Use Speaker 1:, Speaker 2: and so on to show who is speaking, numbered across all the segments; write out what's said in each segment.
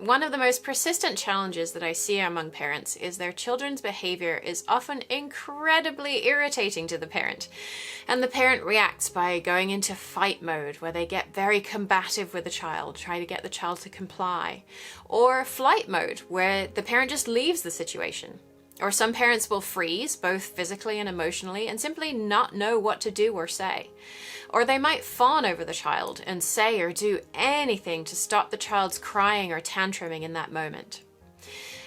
Speaker 1: One of the most persistent challenges that I see among parents is their children's behavior is often incredibly irritating to the parent. And the parent reacts by going into fight mode, where they get very combative with the child, try to get the child to comply. Or flight mode, where the parent just leaves the situation. Or some parents will freeze, both physically and emotionally, and simply not know what to do or say. Or they might fawn over the child and say or do anything to stop the child's crying or tantruming in that moment.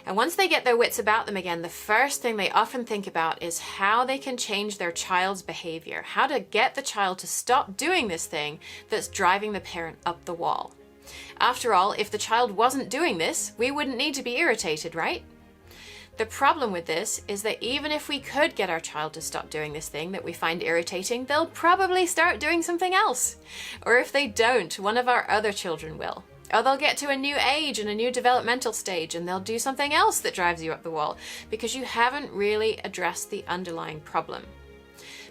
Speaker 1: And once they get their wits about them again, the first thing they often think about is how they can change their child's behavior, how to get the child to stop doing this thing that's driving the parent up the wall. After all, if the child wasn't doing this, we wouldn't need to be irritated, right? The problem with this is that even if we could get our child to stop doing this thing that we find irritating, they'll probably start doing something else. Or if they don't, one of our other children will. Or they'll get to a new age and a new developmental stage and they'll do something else that drives you up the wall because you haven't really addressed the underlying problem.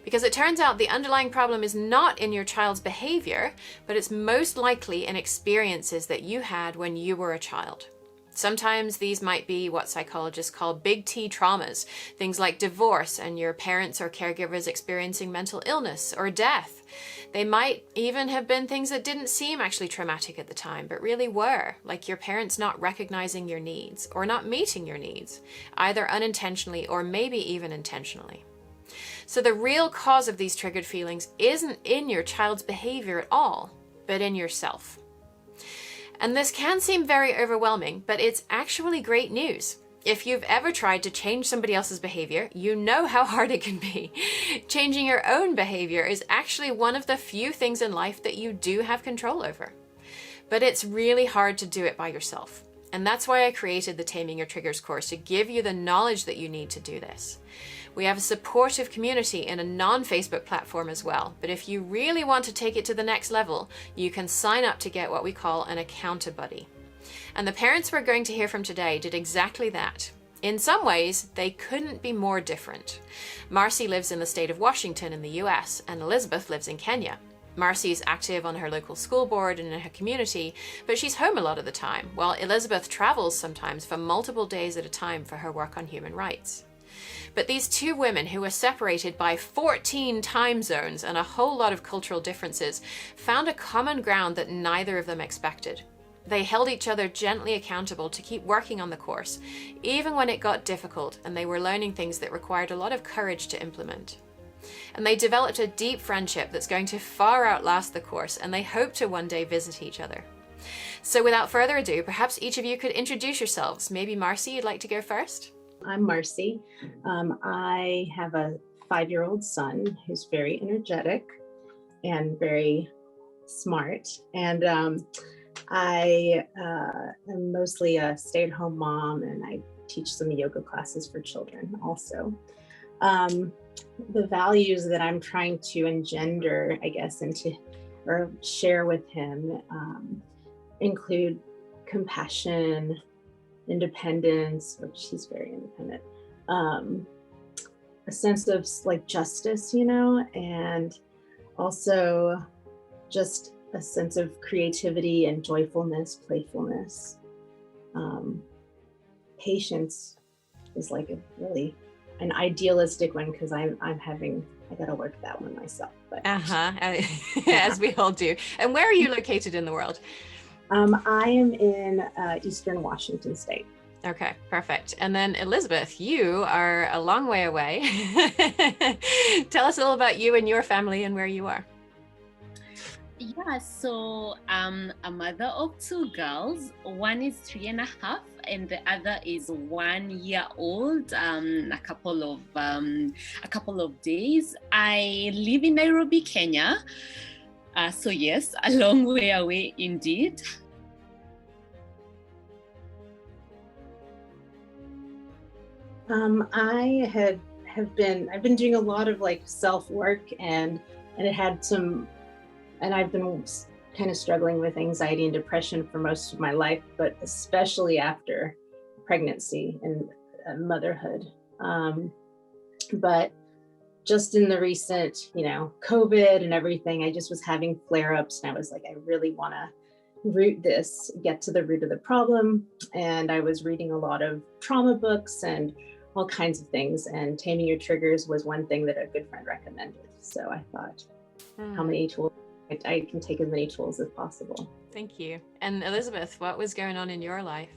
Speaker 1: Because it turns out the underlying problem is not in your child's behavior, but it's most likely in experiences that you had when you were a child. Sometimes these might be what psychologists call big T traumas, things like divorce and your parents or caregivers experiencing mental illness or death. They might even have been things that didn't seem actually traumatic at the time, but really were, like your parents not recognizing your needs or not meeting your needs, either unintentionally or maybe even intentionally. So the real cause of these triggered feelings isn't in your child's behavior at all, but in yourself. And this can seem very overwhelming, but it's actually great news. If you've ever tried to change somebody else's behavior, you know how hard it can be. Changing your own behavior is actually one of the few things in life that you do have control over. But it's really hard to do it by yourself. And that's why I created the Taming Your Triggers course, to give you the knowledge that you need to do this. We have a supportive community in a non-Facebook platform as well, but if you really want to take it to the next level, you can sign up to get what we call an Accounta Buddy. And the parents we're going to hear from today did exactly that. In some ways, they couldn't be more different. Marci lives in the state of Washington in the US, and Elizabeth lives in Kenya. Marci is active on her local school board and in her community, but she's home a lot of the time, while Elizabeth travels sometimes for multiple days at a time for her work on human rights. But these two women, who were separated by 14 time zones and a whole lot of cultural differences, found a common ground that neither of them expected. They held each other gently accountable to keep working on the course, even when it got difficult and they were learning things that required a lot of courage to implement. And they developed a deep friendship that's going to far outlast the course, and they hope to one day visit each other. So without further ado, perhaps each of you could introduce yourselves. Maybe Marci, you'd like to go first?
Speaker 2: I'm Marci. I have a 5-year-old son who's very energetic and very smart. And I am mostly a stay-at-home mom, and I teach some yoga classes for children also. The values that I'm trying to engender, I guess, or share with him include compassion, independence, which he's very independent, a sense of like justice, and also just a sense of creativity and joyfulness, playfulness. Patience is like an idealistic one, because I gotta work that one myself. But
Speaker 1: as we all do. And where are you located in the world?
Speaker 2: I am in Eastern Washington State.
Speaker 1: Okay, perfect. And then Elizabeth, you are a long way away. Tell us a little about you and your family and where you are.
Speaker 3: Yeah, so I'm a mother of 2 girls. One is 3.5, and the other is 1 year old. A couple of days. I live in Nairobi, Kenya. So yes, a long way away indeed.
Speaker 2: I've been doing a lot of like self-work, and I've been kind of struggling with anxiety and depression for most of my life, but especially after pregnancy and motherhood. But just in the recent, COVID and everything, I just was having flare-ups, and I was like, I really want to get to the root of the problem. And I was reading a lot of trauma books and all kinds of things. And Taming Your Triggers was one thing that a good friend recommended. So I thought, how many tools? I can take as many tools as possible.
Speaker 1: Thank you. And Elizabeth, what was going on in your life?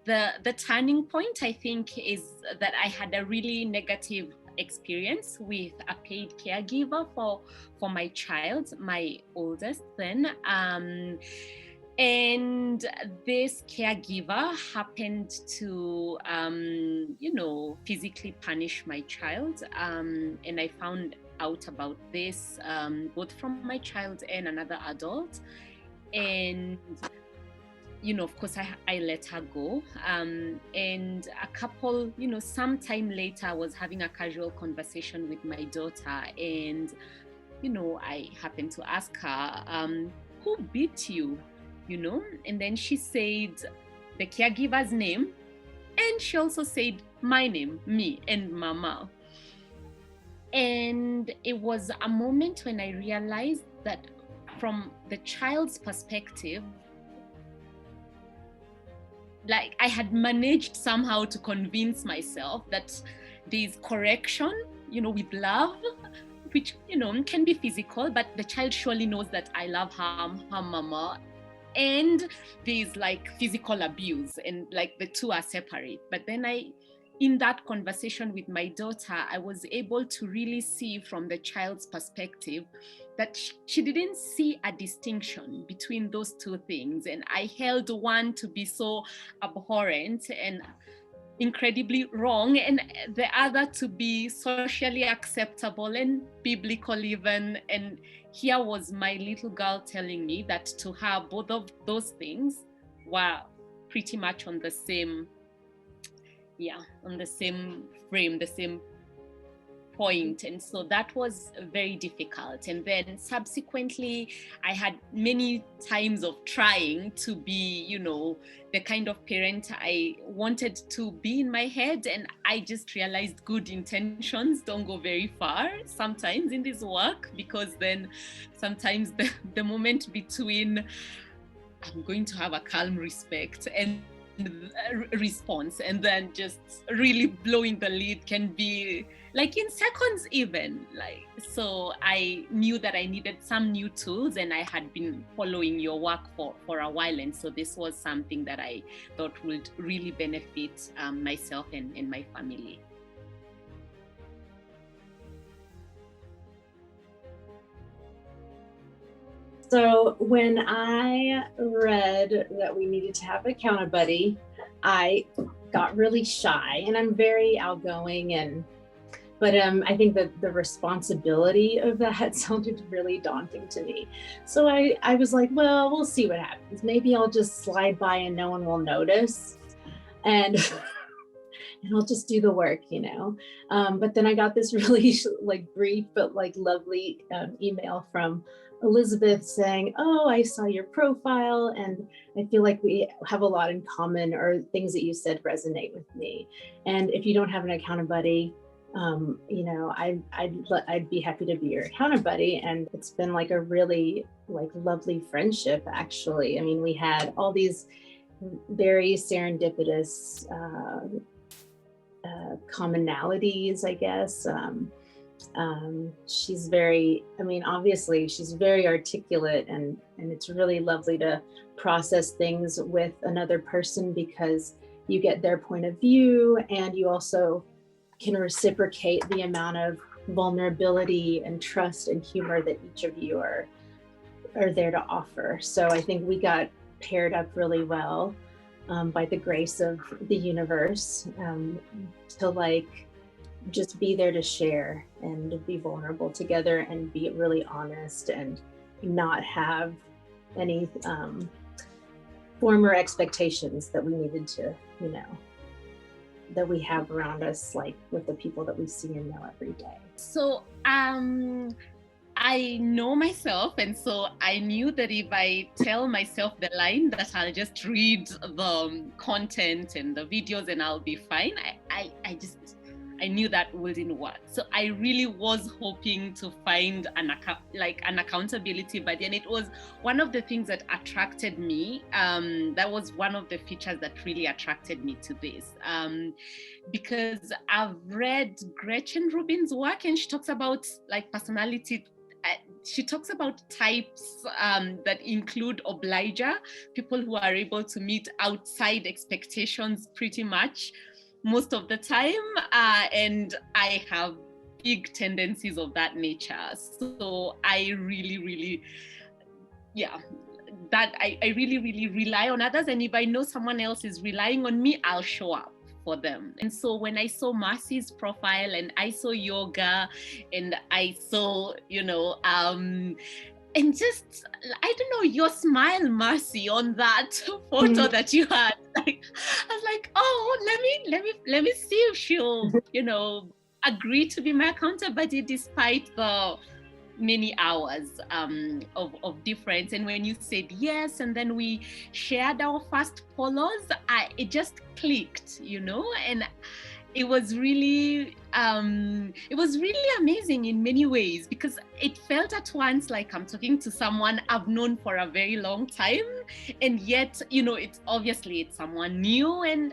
Speaker 3: The turning point, I think, is that I had a really negative experience with a paid caregiver for my child, my oldest then. And this caregiver happened to, physically punish my child. And I found out about this both from my child and another adult. And, of course, I let her go. And a couple, sometime later, I was having a casual conversation with my daughter. And, I happened to ask her, who beat you? And then she said the caregiver's name, and she also said my name, me, and Mama. And it was a moment when I realized that from the child's perspective, like I had managed somehow to convince myself that there's correction, with love, which, can be physical, but the child surely knows that I love her mama. And there's like physical abuse, and like the two are separate. But then in that conversation with my daughter, I was able to really see from the child's perspective that she didn't see a distinction between those two things. And I held one to be so abhorrent and incredibly wrong, and the other to be socially acceptable and biblical even. And here was my little girl telling me that to her, both of those things were pretty much on the same frame, the same point. And so that was very difficult. And then subsequently, I had many times of trying to be, the kind of parent I wanted to be in my head. And I just realized good intentions don't go very far sometimes in this work, because then sometimes the moment between I'm going to have a calm respect and response and then just really blowing the lead can be like in seconds even. So I knew that I needed some new tools, and I had been following your work for a while, and so this was something that I thought would really benefit myself and my family.
Speaker 2: So when I read that we needed to have a account buddy, I got really shy, and I'm very outgoing, but I think that the responsibility of that sounded really daunting to me. So I was like, well, we'll see what happens. Maybe I'll just slide by and no one will notice, and and I'll just do the work, But then I got this really brief but lovely email from Elizabeth saying, oh, I saw your profile and I feel like we have a lot in common, or things that you said resonate with me. And if you don't have an account buddy, I'd be happy to be your account buddy. And it's been a really lovely friendship, actually. I mean, we had all these very serendipitous commonalities, I guess. She's obviously she's very articulate, and it's really lovely to process things with another person, because you get their point of view and you also can reciprocate the amount of vulnerability and trust and humor that each of you are there to offer. So I think we got paired up really well by the grace of the universe, to just be there to share and be vulnerable together and be really honest and not have any former expectations that we needed to, that we have around us, with the people that we see and know every day.
Speaker 3: So I know myself, and so I knew that if I tell myself the line that I'll just read the content and the videos and I'll be fine, I I knew that wouldn't work. So I really was hoping to find an accountability buddy, and it was one of the things that attracted me. That was one of the features that really attracted me to this, because I've read Gretchen Rubin's work, and she talks about like personality. She talks about types that include obliger, people who are able to meet outside expectations pretty much most of the time, and I have big tendencies of that nature. So I really rely on others, and if I know someone else is relying on me, I'll show up for them. And so when I saw Marci's profile, and I saw yoga, and I saw, and just, I don't know, your smile, Marci, on that photo that you had, like, I was like, oh, let me see if she'll, agree to be my accountability despite the many hours of difference. And when you said yes, and then we shared our first polos, it just clicked, and it was really amazing in many ways, because it felt at once like I'm talking to someone I've known for a very long time, and yet it's someone new, and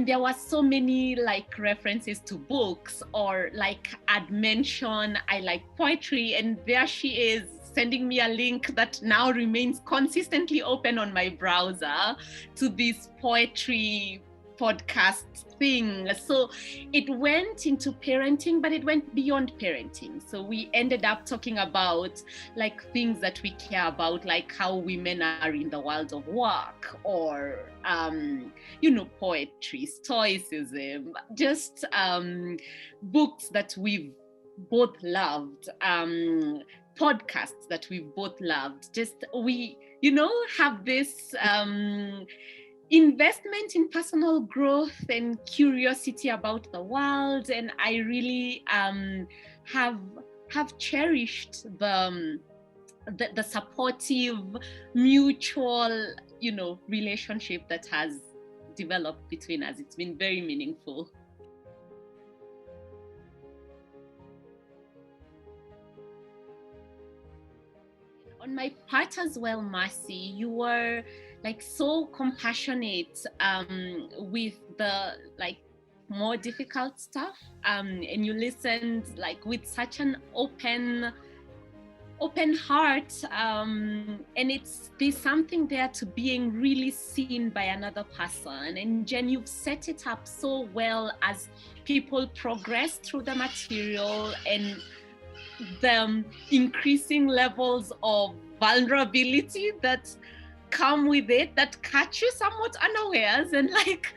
Speaker 3: there were so many like references to books, or like I'd mention I like poetry, and there she is sending me a link that now remains consistently open on my browser to this poetry podcast thing. So it went into parenting, but it went beyond parenting. So we ended up talking about like things that we care about, like how women are in the world of work, or poetry, stoicism, just books that we've both loved, podcasts that we've both loved. Just we have this investment in personal growth and curiosity about the world, and I really have cherished the supportive, mutual, relationship that has developed between us. It's been very meaningful. On my part as well, Marci, you were like so compassionate with the like more difficult stuff, and you listened like with such an open heart, and there's something there to being really seen by another person. And Jen, you've set it up so well as people progress through the material and the increasing levels of vulnerability that come with it, that catch you somewhat unawares, and like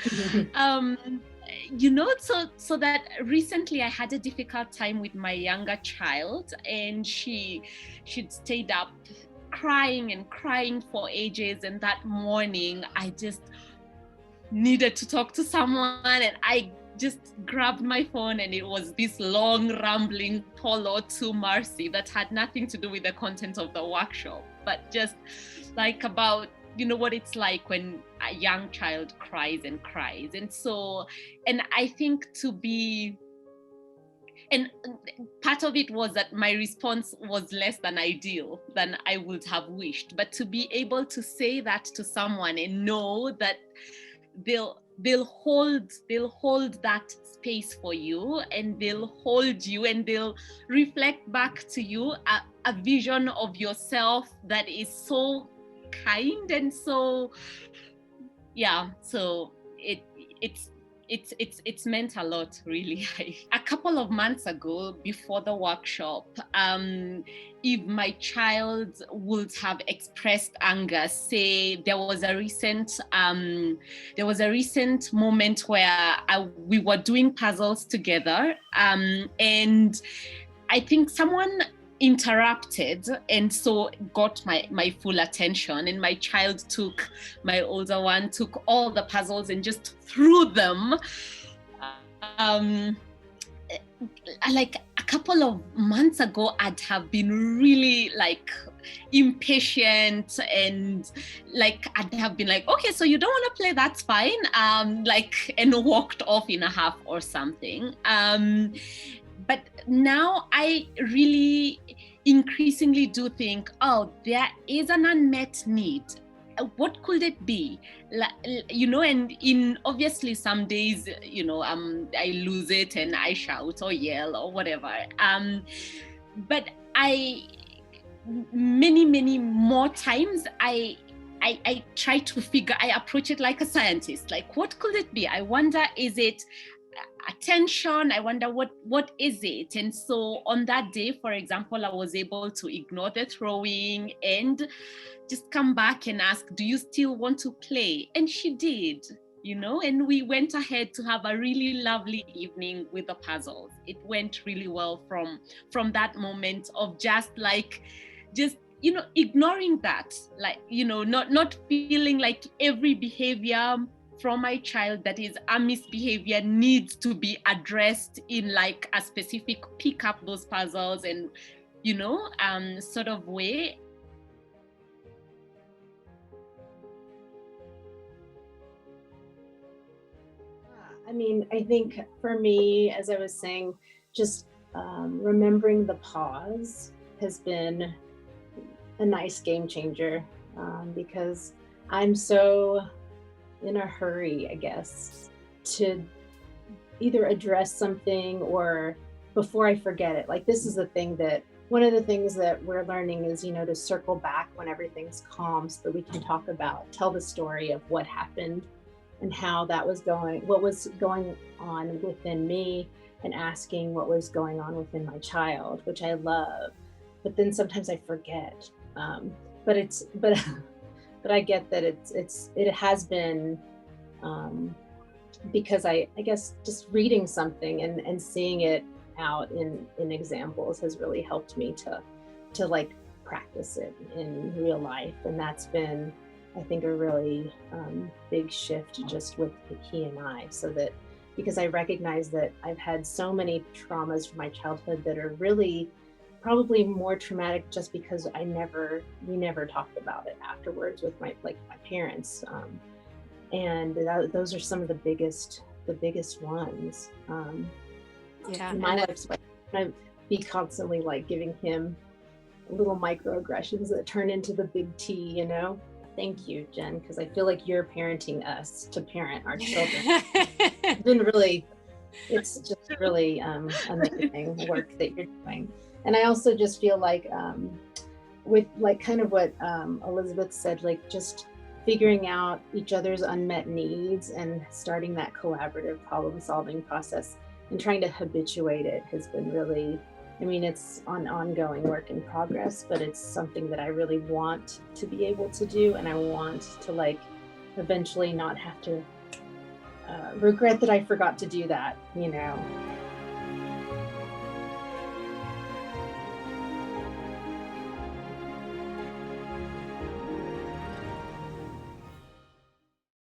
Speaker 3: so that recently I had a difficult time with my younger child, and she'd stayed up crying for ages, and that morning I just needed to talk to someone, and I just grabbed my phone, and it was this long rambling polo to Marci that had nothing to do with the content of the workshop, but just like about what it's like when a young child cries. And so, and I think and part of it was that my response was less than ideal, than I would have wished, but to be able to say that to someone and know that they'll hold that space for you, and they'll hold you, and they'll reflect back to you a vision of yourself that is so kind, and so it's meant a lot, really. A couple of months ago, before the workshop, if my child would have expressed anger, say there was a recent moment where we were doing puzzles together, and I think someone interrupted, and so got my full attention, and my older one took all the puzzles and just threw them like a couple of months ago, I'd have been really like impatient, and like I'd have been like, okay, so you don't want to play, that's fine, like, and walked off in a half or something. But now I really increasingly do think, oh, there is an unmet need. What could it be? You know, and in obviously some days, you know, I lose it and I shout or yell or whatever. But many more times I try to figure, I approach it like a scientist, like, what could it be? I wonder, is it attention? I wonder what is it? And so on that day, for example, I was able to ignore the throwing and just come back and ask, do you still want to play? And she did, you know, and we went ahead to have a really lovely evening with the puzzles. It went really well from that moment of just you know, ignoring that, like, you know, not feeling like every behavior from my child that is a misbehavior needs to be addressed in like a specific pick up those puzzles and, you know, sort of way.
Speaker 2: I mean, I think for me, as I was saying, just remembering the pause has been a nice game changer, because I'm so in a hurry, I guess, to either address something or before I forget it. Like, this is the thing that one of the things that we're learning is, you know, to circle back when everything's calm so that we can talk about, tell the story of what happened and how that was going, what was going on within me, and asking what was going on within my child, which I love. But then sometimes I forget. But I get that it has been, because I guess just reading something and seeing it out in examples has really helped me to like practice it in real life. And that's been, I think, a really big shift just with he and I, so that, because I recognize that I've had so many traumas from my childhood that are really probably more traumatic just because we never talked about it afterwards with my parents. And those are some of the biggest ones.
Speaker 1: Yeah.
Speaker 2: In my life, I'd be constantly like giving him little microaggressions that turn into the big T, you know? Thank you, Jen, because I feel like you're parenting us to parent our children. It's just really amazing work that you're doing. And I also just feel like with like kind of what Elizabeth said, like just figuring out each other's unmet needs and starting that collaborative problem solving process and trying to habituate it has been really, I mean, it's an ongoing work in progress, but it's something that I really want to be able to do. And I want to like eventually not have to regret that I forgot to do that, you know.